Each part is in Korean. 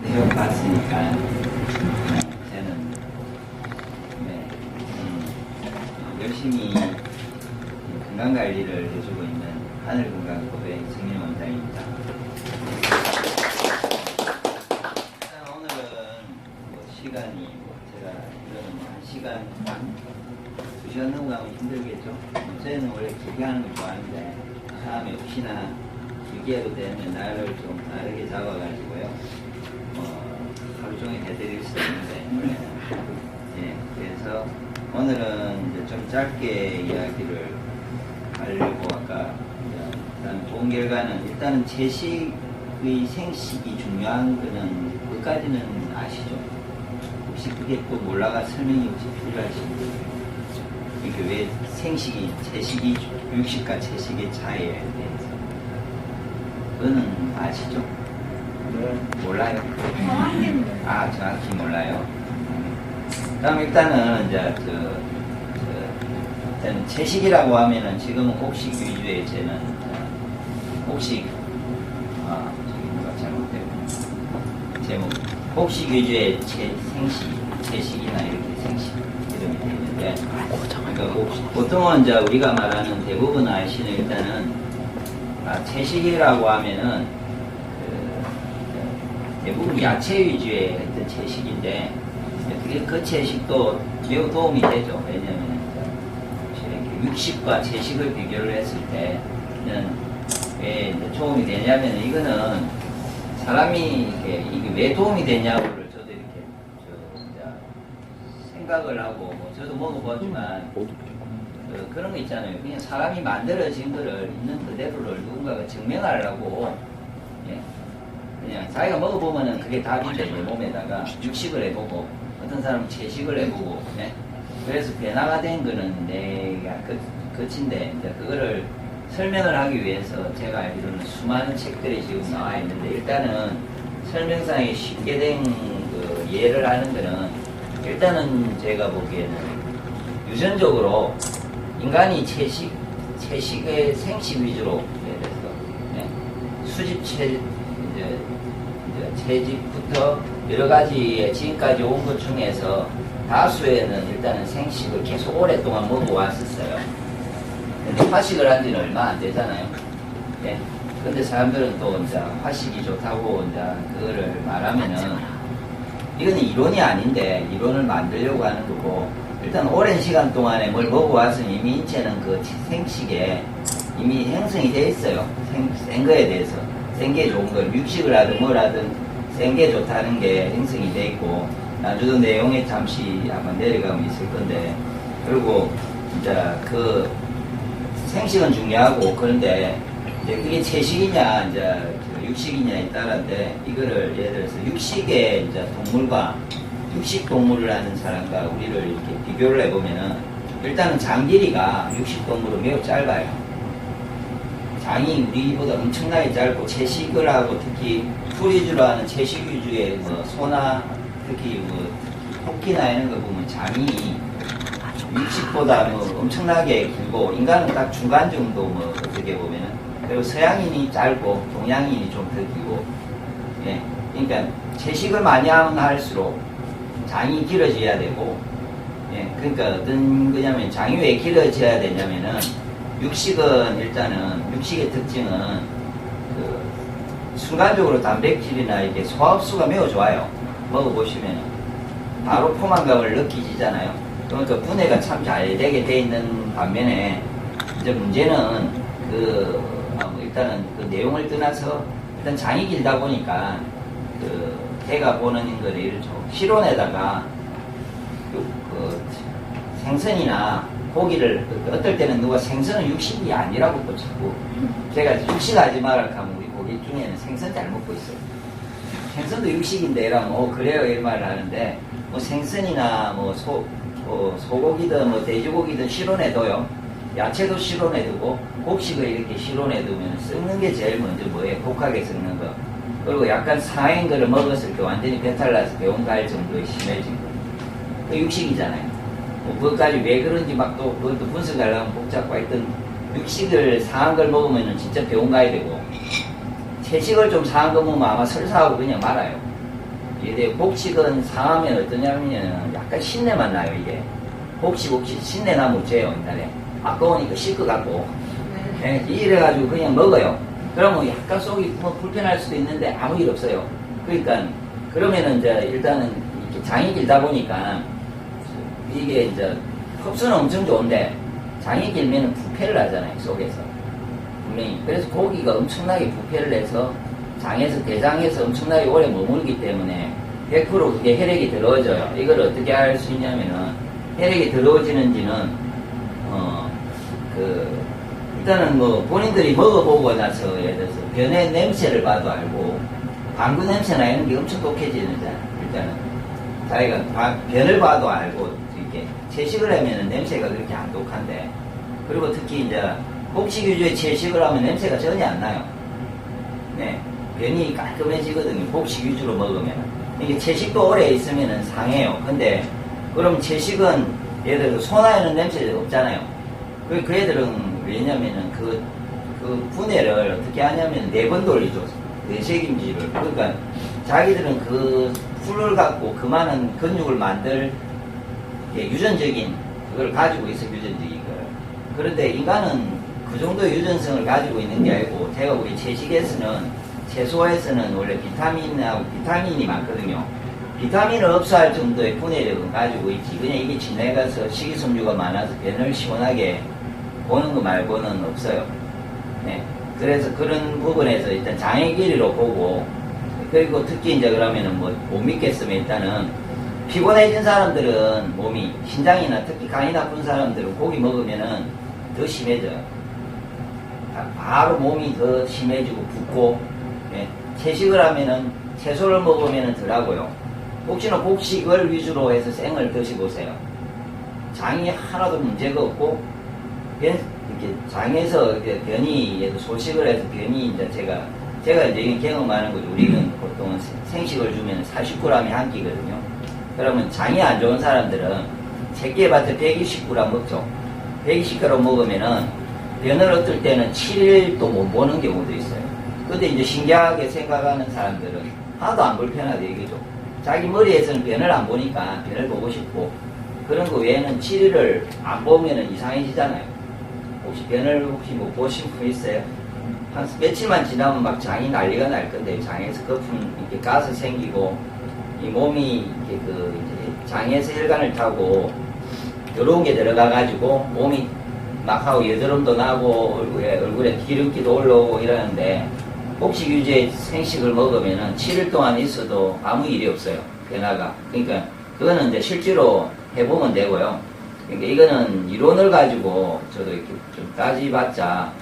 배워봤으니까 저는 네, 열심히 건강관리를 해주고 있는 하늘건강법의 정민 원장입니다. 오늘은 시간이 제가 이거는 1시간 반, 2시간 넘어가면 힘들겠죠. 저희는 원래 길게 하는 걸 좋아하는데 다음에 혹시나 길게 해도 되면 날을 좀 다르게 잡아가지고요. 하루 종일 해드릴 수 있는데 원래는 예, 그래서 오늘은 이제 좀 짧게 이야기를 하려고 아까 일단 본 결과는 일단은 채식의 생식이 중요한 거는 그까지는 아시죠? 혹시 그게 또 몰라가 설명이 혹시 필요하신 분이요? 이게 왜 생식이 채식이 육식과 채식의 차이에 대해서 그거는 아시죠? 네. 몰라요? 정확히 몰라요. 그다음 일단은 이제 일단 채식이라고 하면은 지금은 곡식 위주의 제는 곡식 저기 뭐가 잘못되고 제목 곡식 위주의 채식이나 이렇게 생식 이름이 되어 있는데 그러니까 보통은 이제 우리가 말하는 대부분 아시는 일단은 채식이라고 하면은 대부분 야채 위주의 어떤 채식인데 그 채식도 매우 도움이 되죠. 왜냐하면 육식과 채식을 비교를 했을 때는 왜 도움이 되냐면 이거는 사람이 이게 왜 도움이 되냐고를 저도 이렇게 생각을 하고 저도 먹어보지만 그런 거 있잖아요. 그냥 사람이 만들어진 거를 있는 그대로를 누군가가 증명하려고 그냥 자기가 먹어보면은 그게 답인데 내 몸에다가 육식을 해보고 어떤 사람은 채식을 해보고 그래서 변화가 된 거는 내가 끝인데 이제 그거를 설명을 하기 위해서 제가 알기로는 수많은 책들이 지금 나와 있는데 일단은 설명상에 쉽게 된 그 예를 하는 거는 일단은 제가 보기에는 유전적으로 인간이 채식의 생식 위주로 수집 채집부터 여러 가지의 지금까지 온 것 중에서 다수에는 일단은 생식을 계속 오랫동안 먹어왔었어요. 근데 화식을 한 지는 얼마 안 되잖아요. 근데 사람들은 또 이제 화식이 좋다고 이제 그거를 말하면은 이거는 이론이 아닌데 이론을 만들려고 하는 거고 일단 오랜 시간 동안에 뭘 먹어왔으면 이미 인체는 그 생식에 이미 형성이 돼 있어요. 센 거에 대해서. 센 게 좋은 걸 육식을 하든 뭘 하든 센 게 좋다는 게 형성이 돼 있고 나중에 내용에 잠시 한번 내려가면 있을 건데 그리고 이제 그 생식은 중요하고 그런데 이제 그게 채식이냐 이제 육식이냐에 따라인데 이거를 예를 들어서 육식의 이제 동물과 육식 동물을 하는 사람과 우리를 이렇게 비교를 해보면은 일단은 장 길이가 육식 동물은 매우 짧아요. 장이 우리보다 엄청나게 짧고 채식을 하고 특히 풀 위주로 하는 채식 위주의 뭐 소나 특히 뭐 토끼나 이런 거 보면 장이 육식보다 뭐 엄청나게 길고 인간은 딱 중간 정도 뭐 어떻게 보면은 그리고 서양인이 짧고 동양인이 좀 더 길고 그러니까 채식을 많이 하면 할수록 장이 길어져야 되고 그러니까 어떤 거냐면 장이 왜 길어져야 되냐면은 육식은 일단은 육식의 특징은 그 순간적으로 단백질이나 이게 소화흡수가 매우 좋아요. 먹어보시면 바로 포만감을 느끼시잖아요. 그러니까 분해가 참 잘 되게 돼 있는 반면에 이제 문제는 일단은 그 내용을 떠나서 일단 장이 길다 보니까 그 배가 보는 거를 실온에다가 그 생선이나 고기를 어떨 때는 누가 생선은 육식이 아니라고 또 자꾸 제가 육식하지 말라 하면 우리 고객 중에는 생선 잘 먹고 있어요. 생선도 육식인데 이러면 그래요 이런 말을 하는데 뭐 생선이나 뭐 소고기든 뭐 돼지고기든 실온에둬요. 야채도 실온에 두고 곡식을 이렇게 실온에 두면 썩는 게 제일 먼저 뭐예요? 독하게 썩는 거. 그리고 약간 상한 거를 먹었을 때 완전히 배탈 나서 병원 갈 정도의 심해진 거. 그 육식이잖아요. 그것까지 왜 그런지 막 또 그것도 분석하려면 복잡하고 하여튼 육식을 상한 걸 먹으면 진짜 병원 가야 되고 채식을 좀 상한 거 먹으면 아마 설사하고 그냥 말아요. 이게 복식은 상하면 어떠냐면 약간 신내만 나요, 이게. 복식 신내 나면 죄요, 일단에. 아까우니까 씻고 갖고. 네, 이래가지고 그냥 먹어요. 그러면 약간 속이 뭐 불편할 수도 있는데 아무 일 없어요. 그러니까, 그러면은 이제 일단은 이렇게 장이 길다 보니까 이게 이제 흡수는 엄청 좋은데 장이 길면은 부패를 하잖아요, 속에서. 분명히. 그래서 고기가 엄청나게 부패를 해서 장에서, 대장에서 엄청나게 오래 머물기 때문에 100% 그게 혈액이 들어져요. 이걸 어떻게 알 수 있냐면은 혈액이 들어지는지는, 일단은 뭐 본인들이 먹어보고 나서 예를 들어서 변의 냄새를 봐도 알고 방구 냄새 나는 게 엄청 독해지잖아요. 일단은 자기가 변을 봐도 알고 이렇게 채식을 하면은 냄새가 그렇게 안 독한데, 그리고 특히 이제 복식 위주의 채식을 하면 냄새가 전혀 안 나요. 네, 변이 깔끔해지거든요. 복식 위주로 먹으면. 이게 채식도 오래 있으면은 상해요. 근데 그럼 채식은 예를 들어 소나에는 냄새가 없잖아요. 그 애들은 왜냐면은 그 분해를 어떻게 하냐면 4번 돌리죠. 내세김질을. 그러니까 자기들은 그 풀을 갖고 그 많은 근육을 만들 유전적인 그걸 가지고 있어, 유전적인 걸. 그런데 인간은 그 정도의 유전성을 가지고 있는 게 아니고, 제가 우리 채식에서는, 채소에서는 원래 비타민이 많거든요. 비타민을 흡수할 정도의 분해력은 가지고 있지. 그냥 이게 지나가서 식이섬유가 많아서 변을 시원하게 보는 거 말고는 없어요. 네. 그래서 그런 부분에서 일단 장의 길이로 보고, 그리고 특히 이제 그러면은 뭐 못 믿겠으면 일단은 피곤해진 사람들은 몸이, 신장이나 특히 간이 나쁜 사람들은 고기 먹으면은 더 심해져요. 바로 몸이 더 심해지고 붓고, 예. 채식을 하면은 채소를 먹으면은 덜하고요. 혹시나 복식을 위주로 해서 생을 드셔보세요. 장이 하나도 문제가 없고, 이렇게 장에서 변이, 소식을 해서 변이, 이제 제가 이제 경험하는 거죠. 우리는 보통 생식을 주면 40g이 한 끼거든요. 그러면 장이 안 좋은 사람들은 새끼에봤자 120g 먹죠. 120g 먹으면은 변을 얻을 때는 7일도 못 보는 경우도 있어요. 근데 이제 신기하게 생각하는 사람들은 하나도 안 불편하다 이거죠. 자기 머리에서는 변을 안 보니까 변을 보고 싶고, 그런 거 외에는 7일을 안 보면은 이상해지잖아요. 혹시 변을 못 보신 분 있어요? 한 며칠만 지나면 막 장이 난리가 날 건데, 장에서 거품 이렇게 가스 생기고, 이 몸이 이렇게 이제 장에서 혈관을 타고 더러운 게 들어가가지고 몸이 막 하고 여드름도 나고 얼굴에 기름기도 올라오고 이러는데, 복식 유지의 생식을 먹으면은 7일 동안 있어도 아무 일이 없어요. 변화가. 그러니까 그거는 이제 실제로 해보면 되고요. 그러니까 이거는 이론을 가지고 저도 이렇게 좀 따지봤자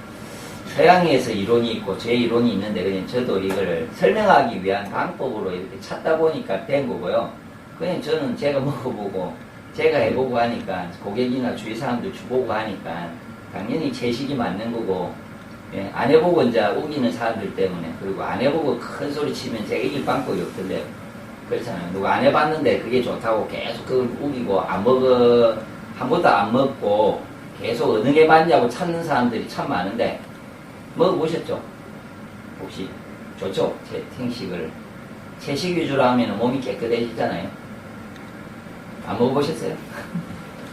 서양에서 이론이 있고 제 이론이 있는데, 그냥 저도 이걸 설명하기 위한 방법으로 이렇게 찾다 보니까 된 거고요. 그냥 저는 제가 먹어보고 제가 해보고 하니까, 고객이나 주위 사람들 주보고 하니까 당연히 채식이 맞는 거고, 예, 안 해보고 이제 우기는 사람들 때문에, 그리고 안 해보고 큰 소리 치면 제가 이길 방법이 없던데요. 그렇잖아요. 누가 안 해봤는데 그게 좋다고 계속 그걸 우기고 한 번도 안 먹고 계속 어느 게 맞냐고 찾는 사람들이 참 많은데, 먹어보셨죠? 혹시 좋죠? 생식을 채식 위주로 하면 몸이 깨끗해지잖아요. 안 먹어보셨어요?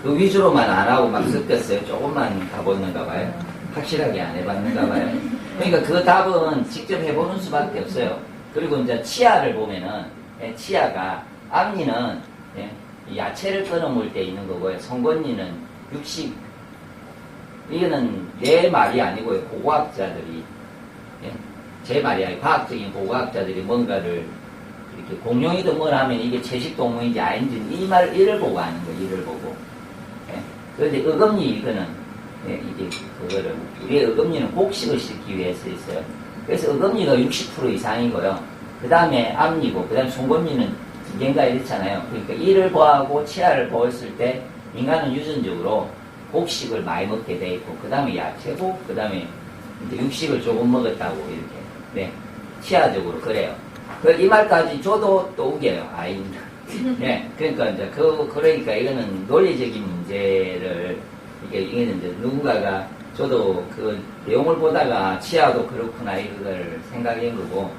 그 위주로만 안 하고 막 섞였어요. 조금만 가보는가 봐요. 확실하게 안 해봤는가 봐요. 그러니까 그 답은 직접 해보는 수밖에 없어요. 그리고 이제 치아를 보면은, 치아가, 앞니는 야채를 끊어물 때 있는 거고요. 송곳니는 육식, 이거는 내 말이 아니고요. 고고학자들이, 제 말이 아니고 과학적인 고고학자들이 뭔가를 이렇게 공룡이든 뭘 하면 이게 채식동물인지 아닌지 이를 보고 하는 거예요. 이를 보고. 그런데 어금니 이거는, 이게 그거를, 우리의 어금니는 곡식을 싣기 위해서 있어요. 그래서 어금니가 60% 이상이고요. 그 다음에 앞니고, 그 다음에 송곳니는 2개인가 이렇잖아요. 그러니까 이를 보하고 치아를 보았을 때 인간은 유전적으로 곡식을 많이 먹게 돼 있고, 그 다음에 야채고, 그 다음에 육식을 조금 먹었다고 이렇게. 네. 치아적으로 그래요. 이 말까지 저도 또 우겨요. 아입니다. 네. 그러니까 이제 그러니까 이거는 논리적인 문제를, 이거는 이제 누군가가, 저도 그 내용을 보다가 치아도 그렇구나 이걸 생각한 거고,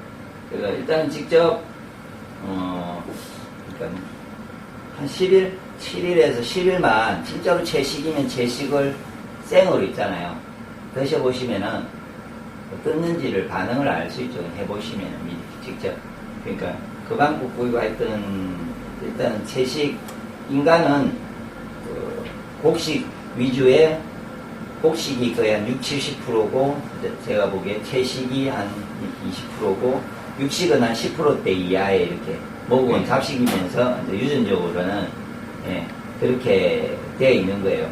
일단은 직접 그러니까 한 10일, 7일에서 10일만 진짜로 채식이면 채식을 생으로 있잖아요. 드셔보시면은 어떻는지를 반응을 알 수 있죠. 해보시면은 직접. 그러니까 거방국구이고 하여튼 일단 채식 인간은 곡식 위주의 곡식이 거의 한 60, 70%고 제가 보기에 채식이 한 20%고 육식은 한 10%대 이하에 이렇게 먹으면 잡식이면서 이제 유전적으로는 예, 그렇게 되어 있는 거예요.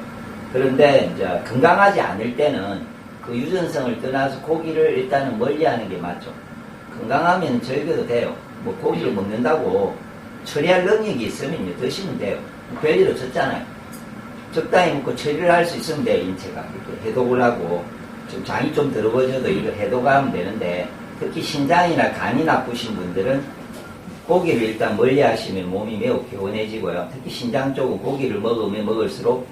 그런데 이제 건강하지 않을 때는 그 유전성을 떠나서 고기를 일단은 멀리하는 게 맞죠. 건강하면 즐겨도 돼요. 뭐 고기를 먹는다고 처리할 능력이 있으면 드시면 돼요. 별일 없었잖아요. 적당히 먹고 처리를 할 수 있으면 돼요. 인체가 이렇게 해독을 하고 좀 장이 좀 더러워져도 이걸 해독하면 되는데 특히 신장이나 간이 나쁘신 분들은 고기를 일단 멀리 하시면 몸이 매우 개운해지고요. 특히 신장 쪽은 고기를 먹으면 먹을수록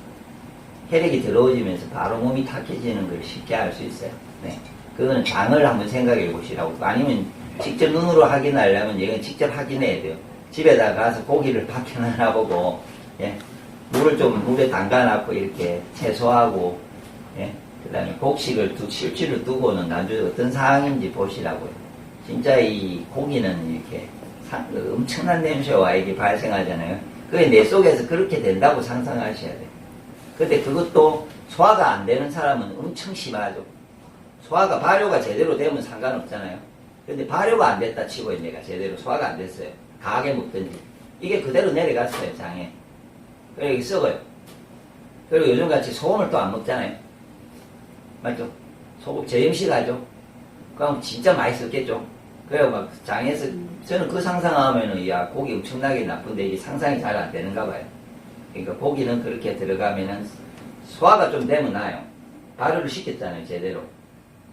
혈액이 더러워지면서 바로 몸이 탁해지는 걸 쉽게 알 수 있어요. 네. 그거는 장을 한번 생각해 보시라고. 아니면 직접 눈으로 확인하려면 이건 직접 확인해야 돼요. 집에다 가서 고기를 밖에 놔보고, 예. 물을 좀 물에 담가놨고 이렇게 채소하고, 예. 그 다음에 곡식을 실질을 두고는 나중에 어떤 상황인지 보시라고요. 진짜 이 고기는 이렇게 엄청난 냄새와 이게 발생하잖아요. 그게 내 속에서 그렇게 된다고 상상하셔야 돼요. 근데 그것도 소화가 안 되는 사람은 엄청 심하죠. 소화가 발효가 제대로 되면 상관없잖아요. 근데 발효가 안 됐다 치고 내가 제대로 소화가 안 됐어요. 강하게 먹든지. 이게 그대로 내려갔어요, 장에. 그리고 이게 썩어요. 그리고 요즘같이 소금을 또 안 먹잖아요. 맞죠? 소금 저염식 하죠? 그럼 진짜 맛있었겠죠? 그래요, 막 장에서, 저는 그 상상하면은, 야, 고기 엄청나게 나쁜데 이게 상상이 잘 안 되는가 봐요. 그러니까 고기는 그렇게 들어가면은 소화가 좀 되면 나요. 발효를 시켰잖아요, 제대로.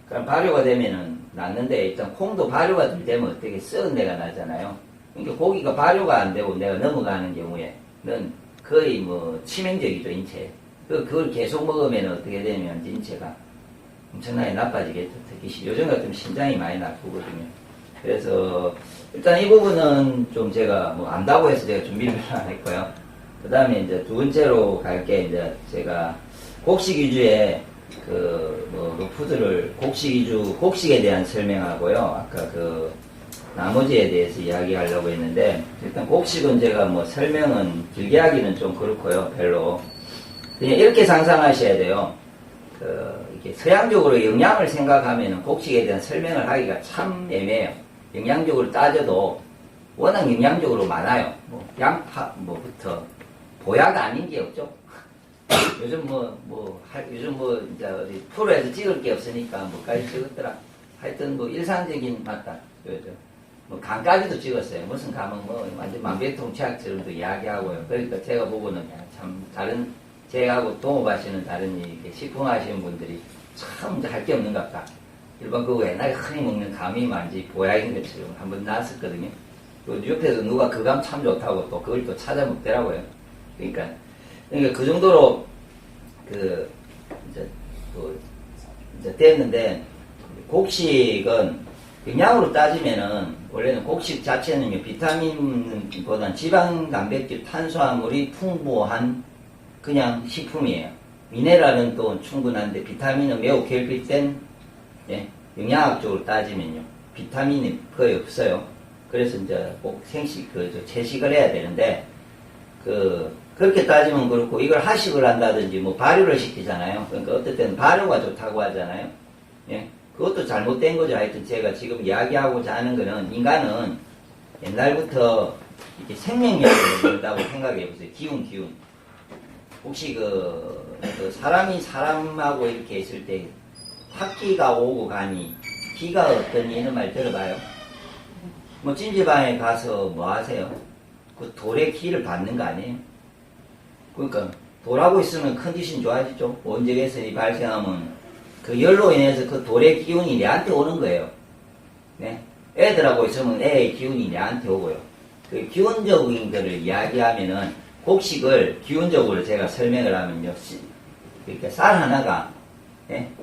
그럼 발효가 되면은 낫는데 일단 콩도 발효가 되면 어떻게 썩은 데가 나잖아요. 그러니까 고기가 발효가 안 되고 내가 넘어가는 경우에는 거의 뭐 치명적이죠, 인체에. 그걸 계속 먹으면 어떻게 되면 인체가 엄청나게 나빠지겠죠. 특히 요즘 같으면 신장이 많이 나쁘거든요. 그래서 일단 이 부분은 좀 제가 뭐 안다고 해서 제가 준비를 안 했고요. 그 다음에 이제 두 번째로 갈 게 이제 제가 곡식 위주의 푸드를 곡식 위주, 곡식에 대한 설명하고요. 아까 나머지에 대해서 이야기하려고 했는데, 일단 곡식은 제가 뭐 설명은 길게 하기는 좀 그렇고요. 별로. 그냥 이렇게 상상하셔야 돼요. 이렇게 서양적으로 영양을 생각하면 곡식에 대한 설명을 하기가 참 애매해요. 영양적으로 따져도 워낙 영양적으로 많아요. 뭐 양파, 뭐부터. 보약 아닌 게 없죠. 요즘 요즘 이제 어디 프로에서 찍을 게 없으니까 뭐까지 찍었더라. 하여튼 일상적인 맞다. 요즘. 간까지도 찍었어요. 무슨 감은 완전 만백통치약처럼도 이야기하고요. 그러니까 제가 보고는 참 제가하고 동업하시는 다른 이렇게 식품하시는 분들이 참 할 게 없는 것 같다. 일반 옛날에 흔히 먹는 감이 완전히 보약인 것처럼 한번 나왔었거든요. 그 옆에서 누가 그 감 참 좋다고 또 그걸 또 찾아 먹더라고요. 그러니까 그 정도로 이제 됐는데, 곡식은 영양으로 따지면은 원래는 곡식 자체는 비타민보다는 지방, 단백질, 탄수화물이 풍부한 그냥 식품이에요. 미네랄은 또 충분한데 비타민은 매우 결핍된, 예, 영양학적으로 따지면요, 비타민이 거의 없어요. 그래서 이제 꼭 채식을 해야 되는데, 그렇게 따지면 그렇고, 이걸 하식을 한다든지, 발효를 시키잖아요. 그러니까 어떨 때는 발효가 좋다고 하잖아요. 예. 그것도 잘못된 거죠. 하여튼 제가 지금 이야기하고자 하는 거는, 인간은 옛날부터 이렇게 생명력을 얻는다고 생각해 보세요. 기운. 혹시 사람이 사람하고 이렇게 있을 때, 학기가 오고 가니, 기가 어떠니? 이런 말 들어봐요. 찜질방에 가서 뭐 하세요? 그 돌의 기를 받는 거 아니에요? 그러니까 돌하고 있으면 컨디션 좋아지죠. 온적외선이 발생하면 그 열로 인해서 그 돌의 기운이 내한테 오는 거예요. 네? 애들하고 있으면 애의 기운이 내한테 오고요. 그 기운적인 거를 이야기하면은 곡식을 기운적으로 제가 설명을 하면요. 그러니까 쌀 하나가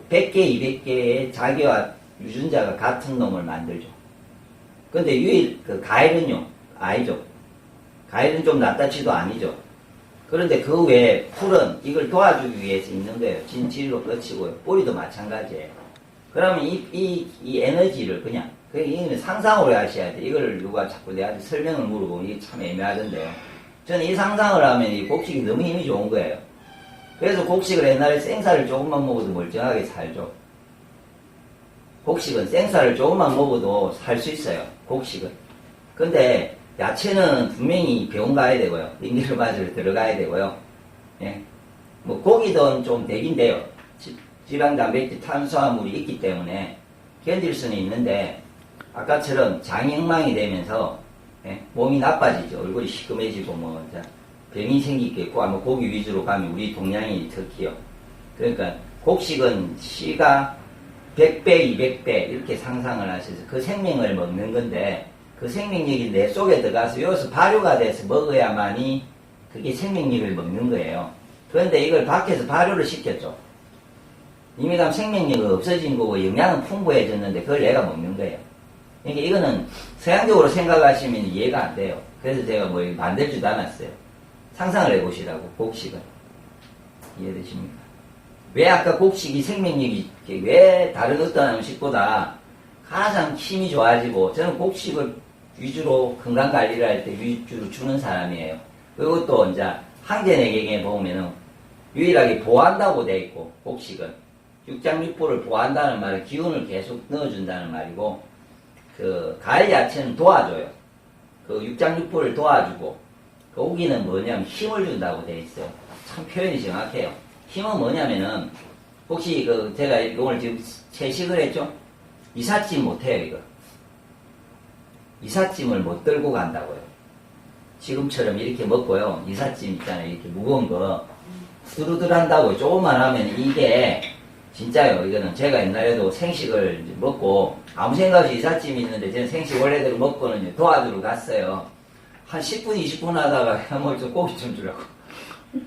100개, 200개의 자기와 유전자가 같은 놈을 만들죠. 근데 과일은요. 아니죠. 과일은 좀 낫다치도 아니죠. 그런데 그 외에 풀은 이걸 도와주기 위해서 있는 거예요. 진질로 뻗치고요. 뿌리도 마찬가지예요. 그러면 이 에너지를 그냥, 이거는 상상으로 하셔야 돼. 이걸 누가 자꾸 내한테 설명을 물어보면 이게 참 애매하던데요. 저는 이 상상을 하면 이 곡식이 너무 힘이 좋은 거예요. 그래서 곡식을 옛날에 생쌀을 조금만 먹어도 멀쩡하게 살죠. 곡식은 생쌀을 조금만 먹어도 살 수 있어요. 곡식은. 근데 야채는 분명히 병원 가야 되고요. 링겔 맞으러 들어가야 되고요. 예. 뭐 고기도 좀 되긴 돼요. 지방, 단백질, 탄수화물이 있기 때문에 견딜 수는 있는데 아까처럼 장형망이 되면서 예? 몸이 나빠지죠. 얼굴이 시커매지고 뭐 병이 생기겠고 아마 고기 위주로 가면 우리 동양인이 특히요. 그러니까 곡식은 씨가 100배, 200배 이렇게 상상을 하셔서 그 생명을 먹는 건데 그 생명력이 내 속에 들어가서 여기서 발효가 돼서 먹어야만이 그게 생명력을 먹는 거예요. 그런데 이걸 밖에서 발효를 시켰죠. 이미 가면 생명력이 없어진 거고 영양은 풍부해졌는데 그걸 내가 먹는 거예요. 그러니까 이거는 서양적으로 생각하시면 이해가 안 돼요. 그래서 제가 뭐 만들지도 않았어요. 상상을 해보시라고, 곡식은. 이해되십니까? 왜 아까 곡식이 생명력이, 왜 다른 어떤 음식보다 가장 힘이 좋아지고, 저는 곡식을 위주로 건강관리를 할 때 위주로 주는 사람이에요. 그리고 또 이제 항제내경에 보면은 유일하게 보호한다고 돼 있고, 곡식은. 육장육부를 보호한다는 말은 기운을 계속 넣어준다는 말이고, 그, 가을 야채는 도와줘요. 그 육장육부를 도와주고, 고기는 뭐냐면 힘을 준다고 돼 있어요. 참 표현이 정확해요. 힘은 뭐냐면은, 혹시 그, 제가 오늘 지금 채식을 했죠? 이삿짐 못해요, 이거. 이삿짐을 못 들고 간다고요. 지금처럼 이렇게 먹고요. 이삿짐 있잖아요. 이렇게 무거운 거. 두루두루 한다고 조금만 하면 이게, 진짜요. 이거는 제가 옛날에도 생식을 먹고 아무 생각 없이 이삿짐이 있는데 저는 생식 원래대로 먹고는 도와주러 갔어요. 한 10분, 20분 하다가 뭐 좀 고기 좀 주라고.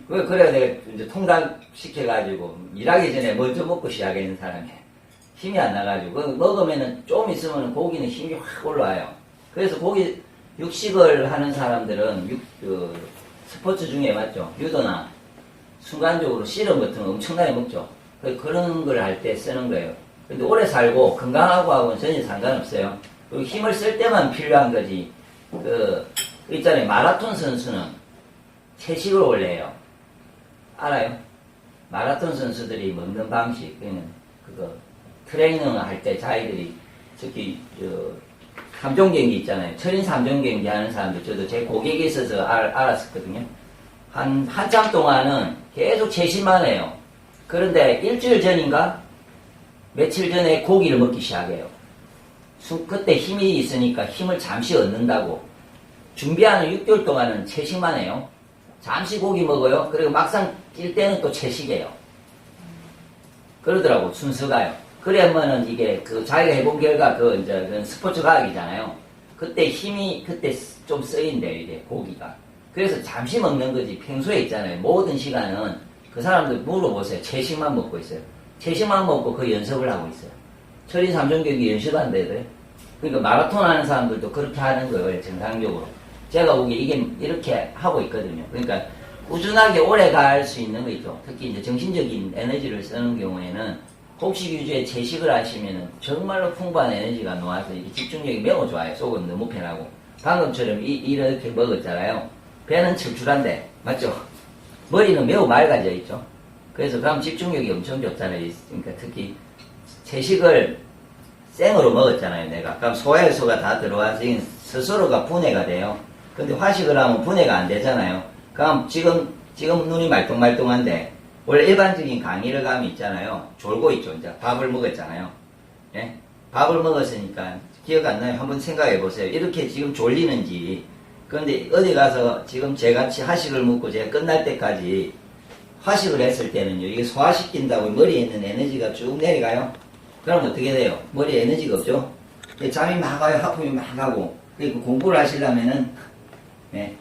그래야 내가 이제 통닭시켜가지고 일하기 전에 먼저 먹고 시작하는 사람이에요. 힘이 안 나가지고. 먹으면은 좀 있으면 고기는 힘이 확 올라와요. 그래서 고기, 육식을 하는 사람들은 스포츠 중에 맞죠? 유도나 순간적으로 씨름 같은 거 엄청나게 먹죠. 그런 걸 할 때 쓰는 거예요. 근데 오래 살고 건강하고 하고는 전혀 상관없어요. 그리고 힘을 쓸 때만 필요한 거지. 그 있잖아요. 마라톤 선수는 채식을 원래 해요. 알아요? 마라톤 선수들이 먹는 방식, 그거, 트레이닝 할 때 자기들이 특히, 3종 경기 있잖아요. 철인 3종 경기 하는 사람들, 저도 제 고객이 있어서 알았었거든요. 한참 동안은 계속 채식만 해요. 그런데 일주일 전인가? 며칠 전에 고기를 먹기 시작해요. 그때 힘이 있으니까 힘을 잠시 얻는다고. 준비하는 6개월 동안은 채식만 해요. 잠시 고기 먹어요. 그리고 막상 뛸 때는 또 채식해요. 그러더라고, 순서가요. 그러면은 이게 자기가 해본 결과 그건 스포츠 과학이잖아요. 그때 힘이, 그때 좀 쓰인대요, 이게 고기가. 그래서 잠시 먹는 거지, 평소에 있잖아요. 모든 시간은 그 사람들 물어보세요. 채식만 먹고 있어요. 채식만 먹고 그 연습을 하고 있어요. 철인 3종 경기 연습한대요. 그러니까 마라톤 하는 사람들도 그렇게 하는 거예요. 정상적으로. 제가 보기에 이게 이렇게 하고 있거든요. 그러니까 꾸준하게 오래 갈 수 있는 거 있죠. 특히 이제 정신적인 에너지를 쓰는 경우에는 곡식 위주의 채식을 하시면은 정말로 풍부한 에너지가 나와서 이게 집중력이 매우 좋아요. 속은 너무 편하고. 방금처럼 이렇게 먹었잖아요. 배는 출출한데, 맞죠? 머리는 매우 맑아져 있죠. 그래서 그럼 집중력이 엄청 좋잖아요. 그러니까 특히 채식을 생으로 먹었잖아요, 내가. 그럼 소화효소가 다 들어와서 스스로가 분해가 돼요. 근데 화식을 하면 분해가 안 되잖아요. 그럼 지금 눈이 말똥말똥한데 원래 일반적인 강의를 가면 있잖아요. 졸고 있죠. 이제 밥을 먹었잖아요. 예? 밥을 먹었으니까 기억 안 나요? 한번 생각해 보세요. 이렇게 지금 졸리는지. 그런데 어디 가서 지금 제같이 하식을 먹고 제가 끝날 때까지 화식을 했을 때는요. 이게 소화시킨다고 머리에 있는 에너지가 쭉 내려가요. 그럼 어떻게 돼요? 머리에 에너지가 없죠? 잠이 막 와요. 하품이 막 가고. 그리고 공부를 하시려면은, 네,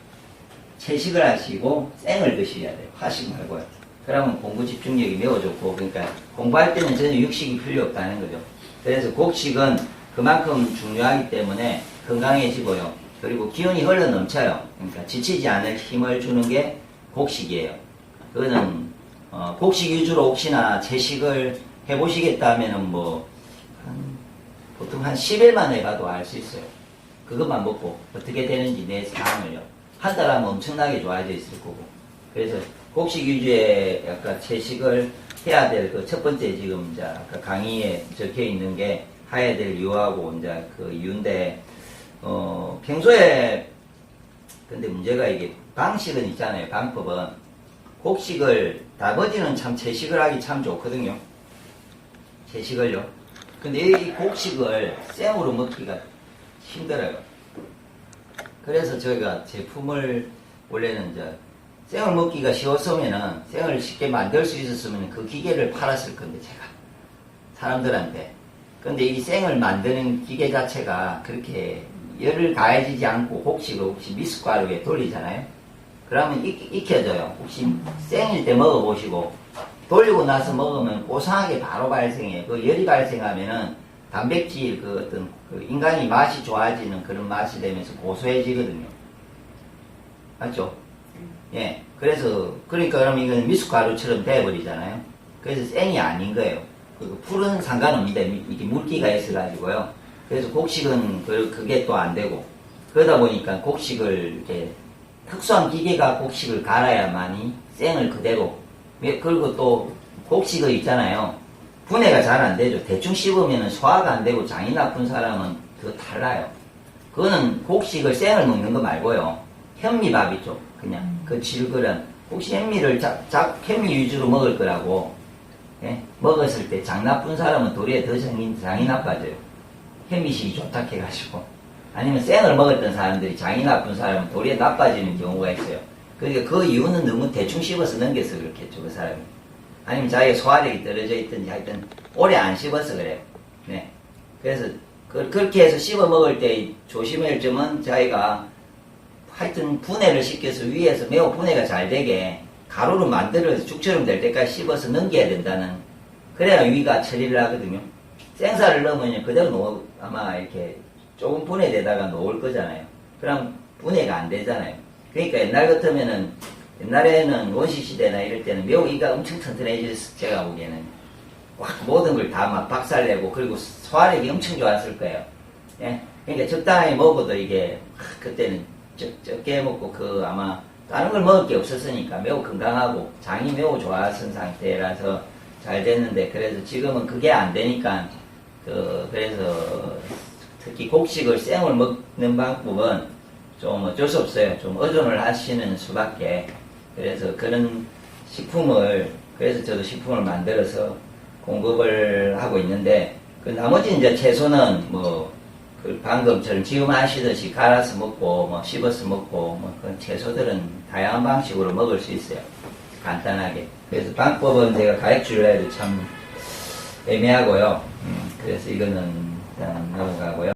채식을 하시고 생을 드셔야 돼요. 화식 말고요. 그러면 공부 집중력이 매우 좋고, 그러니까 공부할 때는 전혀 육식이 필요 없다는 거죠. 그래서 곡식은 그만큼 중요하기 때문에 건강해지고요. 그리고 기운이 흘러 넘쳐요. 그러니까 지치지 않을 힘을 주는 게 곡식이에요. 그거는 곡식 위주로 혹시나 채식을 해보시겠다 하면은 보통 한 10일 만에 가도 알 수 있어요. 그것만 먹고 어떻게 되는지 내 상황을요. 한 달 하면 엄청나게 좋아져 있을 거고. 그래서 곡식 위주의 약간 채식을 해야 될 그 첫 번째 지금 이제 아까 강의에 적혀 있는 게 해야 될 이유하고 이제 그 이유인데, 평소에 근데 문제가 이게 방식은 있잖아요. 방법은 곡식을 다버지는 참 채식을 하기 참 좋거든요. 채식을요. 근데 이 곡식을 생으로 먹기가 힘들어요. 그래서 저희가 제품을 원래는 이제 생을 먹기가 쉬웠으면은 생을 쉽게 만들 수 있었으면 그 기계를 팔았을 건데 제가 사람들한테. 근데 이 생을 만드는 기계 자체가 그렇게 열을 가해지지 않고 곡식을 혹시 미숫가루에 돌리잖아요. 그러면 익혀져요. 혹시 생일 때 먹어보시고 돌리고 나서 먹으면 고상하게 바로 발생해요. 그 열이 발생하면은 단백질 그 어떤 그 인간이 맛이 좋아지는 그런 맛이 되면서 고소해지거든요. 맞죠? 예. 그래서 그러니까 그러면 이건 미숫가루처럼 돼버리잖아요. 그래서 생이 아닌 거예요. 그 풀은 상관없는데 이게 물기가 있어가지고요. 그래서 곡식은 그게 또 안 되고 그러다 보니까 곡식을 이렇게 특수한 기계가 곡식을 갈아야만이 생을 그대로. 그리고 또 곡식을 있잖아요. 분해가 잘 안 되죠. 대충 씹으면 소화가 안 되고 장이 나쁜 사람은 더 달라요. 그거는 곡식을 생을 먹는 거 말고요. 현미밥 있죠. 그냥 그 질그런 혹시 현미를 현미 위주로 먹을 거라고. 예? 먹었을 때 장 나쁜 사람은 도리어 더 장이 나빠져요. 현미식이 좋다 해가지고. 아니면 생을 먹었던 사람들이 장이 나쁜 사람은 도리어 나빠지는 경우가 있어요. 그러니까 그 이유는 너무 대충 씹어서 넘겨서 그렇겠죠, 그 사람이. 아니면 자기가 소화력이 떨어져 있든지 하여튼 오래 안 씹어서 그래요. 네. 그래서 그렇게 해서 씹어 먹을 때 조심할 점은 자기가 하여튼 분해를 시켜서 위에서 매우 분해가 잘 되게 가루로 만들어서 죽처럼 될 때까지 씹어서 넘겨야 된다는. 그래야 위가 처리를 하거든요. 생사를 넣으면 그대로 아마 이렇게 조금 분해되다가 녹을 거잖아요. 그럼 분해가 안 되잖아요. 그러니까 옛날 같으면은 옛날에는 원시시대나 이럴 때는 매우 이가 엄청 튼튼해졌을 제가 보기에는 와, 모든 걸 다 막 박살내고 그리고 소화력이 엄청 좋았을 거예요. 예? 그러니까 적당히 먹어도 이게 그때는 적게 먹고 아마 다른 걸 먹을 게 없었으니까 매우 건강하고 장이 매우 좋았던 상태라서 잘 됐는데 그래서 지금은 그게 안 되니까 그래서 특히 곡식을 생을 먹는 방법은 좀 어쩔 수 없어요. 좀 의존을 하시는 수밖에. 그래서 그런 식품을, 그래서 저도 식품을 만들어서 공급을 하고 있는데, 그 나머지 이제 채소는 그 방금처럼 지금 하시듯이 갈아서 먹고, 씹어서 먹고, 그 채소들은 다양한 방식으로 먹을 수 있어요. 간단하게. 그래서 방법은 제가 가르치려 해도 참 애매하고요. 그래서 이거는 일단 넘어가고요.